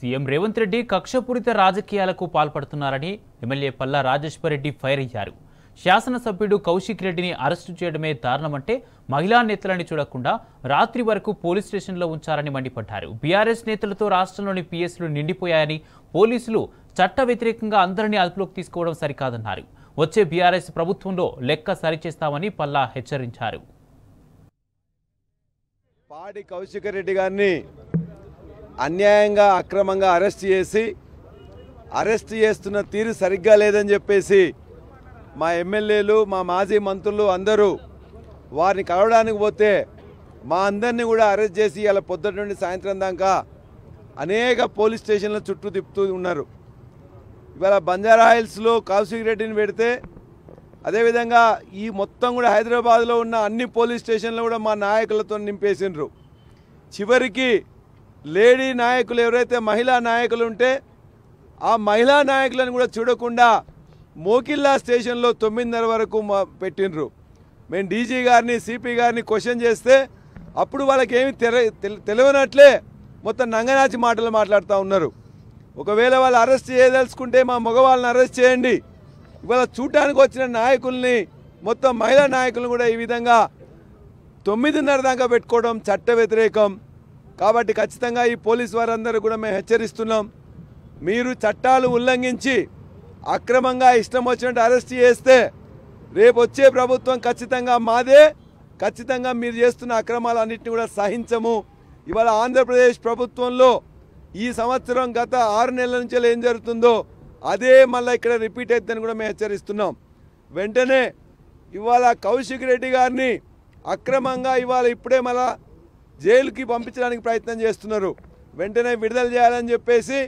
CM Revanth Reddy కక్షపూరిత రాజకీయాలకు పాల్పడుతున్నారని MLA Palla Rajeshwar Reddy fire అయ్యారు. శాసనసభ్యుడు కౌశిక్ రెడ్డిని అరెస్టు చేయడమే దారుణమంటే మహిళా నేతలని చూడకుండా రాత్రి వరకు పోలీస్ స్టేషన్లో ఉంచారని మండిపడ్డారు. బీఆర్ఎస్ నేతలతో రాష్ట్రంలోని పీఎస్లు నిండిపోయాయని, పోలీసులు చట్ట వ్యతిరేకంగా అందరినీ అదుపులోకి తీసుకోవడం సరికాదన్నారు. వచ్చే బీఆర్ఎస్ ప్రభుత్వంలో లెక్క సరిచేస్తామని పల్లా హెచ్చరించారు. పాడి కౌశిక్ రెడ్డి గారిని అన్యాయంగా అక్రమంగా అరెస్ట్ చేస్తున్న తీరు సరిగ్గా లేదని చెప్పేసి మా ఎమ్మెల్యేలు, మా మాజీ మంత్రులు అందరూ వారిని కలవడానికి పోతే మా అందరినీ కూడా అరెస్ట్ చేసి ఇలా పొద్దుట నుండి సాయంత్రం దాకా అనేక పోలీస్ స్టేషన్ల చుట్టూ తిప్పుతూ ఉన్నారు. ఇవాళ బంజారా హిల్స్లో కౌశిక్ రెడ్డిని పెడితే అదేవిధంగా ఈ మొత్తం కూడా హైదరాబాద్లో ఉన్న అన్ని పోలీస్ స్టేషన్లు కూడా మా నాయకులతో నింపేసిండ్రు. చివరికి లేడీ నాయకులు ఎవరైతే మహిళా నాయకులు ఉంటే ఆ మహిళా నాయకులను కూడా చూడకుండా మోకిల్లా స్టేషన్లో 9:30 వరకు పెట్టినరు. మేము డీజీ గారిని, సిపి గారిని క్వశ్చన్ చేస్తే అప్పుడు వాళ్ళకి ఏమి తెలియనట్లే మొత్తం నంగనాచి మాటలు మాట్లాడుతూ ఉన్నారు. ఒకవేళ వాళ్ళు అరెస్ట్ చేయదలుచుకుంటే మా మగవాళ్ళని అరెస్ట్ చేయండి. ఇవాళ చూడటానికి వచ్చిన నాయకుల్ని, మొత్తం మహిళా నాయకులను కూడా ఈ విధంగా 9:30 దాకా పెట్టుకోవడం చట్ట వ్యతిరేకం. కాబట్టి ఖచ్చితంగా ఈ పోలీసు వారందరూ కూడా మేము హెచ్చరిస్తున్నాం. మీరు చట్టాలు ఉల్లంఘించి అక్రమంగా ఇష్టం వచ్చినట్టు అరెస్ట్ చేస్తే రేపు వచ్చే ప్రభుత్వం ఖచ్చితంగా మాదే. ఖచ్చితంగా మీరు చేస్తున్న అక్రమాలన్నింటినీ కూడా సహించము. ఇవాళ ఆంధ్రప్రదేశ్ ప్రభుత్వంలో ఈ సంవత్సరం గత 6 నెలల నుంచి ఏం జరుగుతుందో అదే మళ్ళీ ఇక్కడ రిపీట్ అవుతుందని కూడా మేము హెచ్చరిస్తున్నాం. వెంటనే ఇవాళ కౌశిక్ రెడ్డి గారిని అక్రమంగా ఇప్పుడే మళ్ళా జైలుకి పంపించడానికి ప్రయత్నం చేస్తున్నారు. వెంటనే విడుదల చేయాలని చెప్పేసి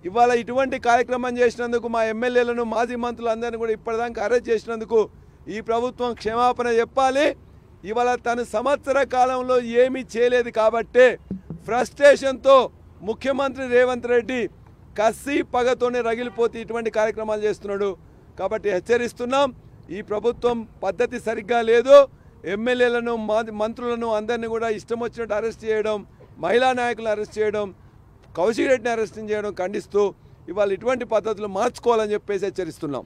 ఇవాళ ఇటువంటి కార్యక్రమం చేసినందుకు మా ఎమ్మెల్యేలను, మాజీ మంత్రులందరినీ కూడా ఇప్పటిదాకా అరెస్ట్ చేసినందుకు ఈ ప్రభుత్వం క్షమాపణ చెప్పాలి. ఇవాళ తను సంవత్సర కాలంలో ఏమీ చేయలేదు కాబట్టే ఫ్రస్ట్రేషన్తో ముఖ్యమంత్రి రేవంత్ రెడ్డి కసి పగతోనే రగిలిపోతే ఇటువంటి కార్యక్రమాలు చేస్తున్నాడు. కాబట్టి హెచ్చరిస్తున్నాం, ఈ ప్రభుత్వం పద్ధతి సరిగ్గా లేదు. ఎమ్మెల్యేలను, మంత్రులను అందరినీ కూడా ఇష్టం వచ్చినట్టు అరెస్ట్ చేయడం, మహిళా నాయకులను అరెస్ట్ చేయడం, కౌశిక్ రెడ్డిని అరెస్ట్ చేయడం ఖండిస్తూ ఇవాళ ఇటువంటి పద్ధతులు మార్చుకోవాలని చెప్పేసి హెచ్చరిస్తున్నాం.